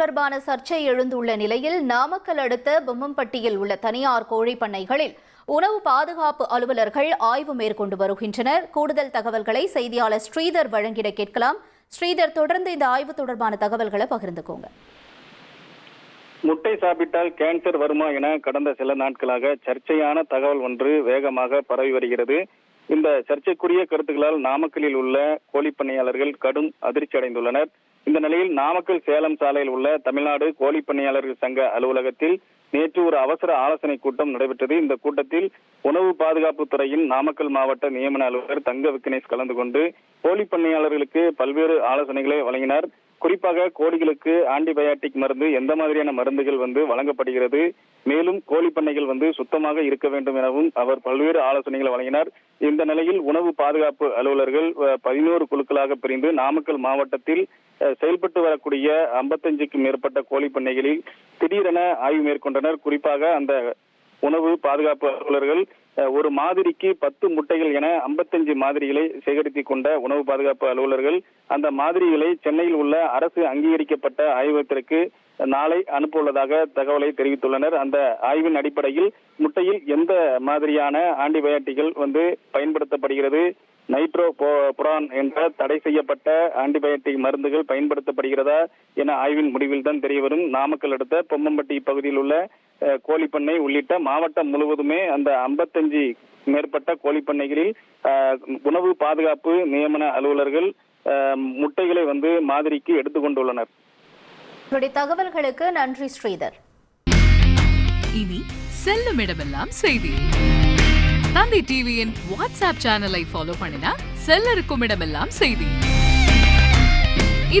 தொடர்பான சர்ச்சை எழுந்துள்ள நிலையில் நாமக்கல் அடுத்த பொம்மம்பட்டியில் உள்ள தனியார் கோழி பண்ணைகளில் உணவு பாதுகாப்பு அலுவலர்கள் ஆய்வு மேற்கொண்டு வருகின்றனர். கூடுதல் தகவல்களை செய்தியாளர் ஸ்ரீதர் வழங்கிட கேட்கலாம். ஸ்ரீதர், தொடர்ந்து இந்த ஆய்வு தொடர்பான தகவல்களை பகிர்ந்துக்கோங்க. முட்டை சாப்பிட்டால் கேன்சர் வருமா என கடந்த சில நாட்களாக சர்ச்சையான தகவல் ஒன்று வேகமாக பரவி வருகிறது. இந்த சர்ச்சைக்குரிய கருத்துக்களால் நாமக்கலில் உள்ள கோழிப்பண்ணையாளர்கள் கடும் அதிர்ச்சி அடைந்துள்ளனர். இந்த நிலையில் நாமக்கல் சேலம் சாலையில் உள்ள தமிழ்நாடு கோழிப்பண்ணையாளர்கள் சங்க அலுவலகத்தில் நேற்று ஒரு அவசர ஆலோசனை கூட்டம் நடைபெற்றது. இந்த கூட்டத்தில் உணவு பாதுகாப்பு துறையின் நாமக்கல் மாவட்ட நியமன அலுவலர் தங்க விக்னேஷ் கலந்து கொண்டு கோழிப்பண்ணையாளர்களுக்கு பல்வேறு ஆலோசனைகளை வழங்கினார். குறிப்பாக கோழிகளுக்கு ஆன்டிபயாட்டிக் மருந்து எந்த மாதிரியான மருந்துகள் வழங்கப்படுகிறது, மேலும் கோழிப்பண்ணைகள் சுத்தமாக இருக்க வேண்டும் எனவும் அவர் பல்வேறு ஆலோசனைகளை வழங்கினார். இந்த நிலையில் உணவு பாதுகாப்பு அலுவலர்கள் 11 குழுக்களாக பிரிந்து நாமக்கல் மாவட்டத்தில் செயல்பட்டு வரக்கூடிய 55க்கும் மேற்பட்ட கோழிப்பண்ணைகளில் திடீரென ஆய்வு மேற்கொண்டனர். குறிப்பாக அந்த உணவு பாதுகாப்பு அலுவலர்கள் ஒரு மாதிரிக்கு 10 முட்டைகள் என 55 மாதிரிகளை சேகரித்துக் கொண்ட உணவு பாதுகாப்பு அலுவலர்கள் அந்த மாதிரிகளை சென்னையில் உள்ள அரசு அங்கீகரிக்கப்பட்ட ஆய்வகத்திற்கு நாளை அனுப்ப உள்ளதாக தகவலை தெரிவித்துள்ளனர். அந்த ஆய்வின் அடிப்படையில் முட்டையில் எந்த மாதிரியான ஆன்டிபயாட்டிகள் பயன்படுத்தப்படுகிறது, நைட்ரோபுரான் என்ற தடை செய்யப்பட்ட ஆன்டிபயாட்டிக் மருந்துகள் பயன்படுத்தப்படுகிறதா என ஆய்வின் முடிவில் தான் தெரியவரும். நாமக்கல் அடுத்த பொம்மம்பட்டி பகுதியில் உள்ள கோழிப்பண்ணை உள்ளிட்ட மாவட்டம் முழுவதுமே அந்த 55 மேற்பட்ட கோழிப்பண்ணைகளில் உணவு பாதுகாப்பு நியமன அலுவலர்கள் முட்டைகளை மாதிரிக்கு எடுத்துக்கொண்டுள்ளனர். தகவல்களுக்கு நன்றி ஸ்ரீதர். இனி செல்லும் இடமெல்லாம் செய்தி. தந்தி டிவியின் வாட்ஸ்அப் சேனலை ஃபாலோ பண்ணினா செல்ல இருக்கும் இடமெல்லாம் செய்தி.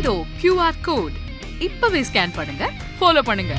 இதோ QR கோட் இப்பவே ஸ்கேன் பண்ணுங்க, ஃபாலோ பண்ணுங்க.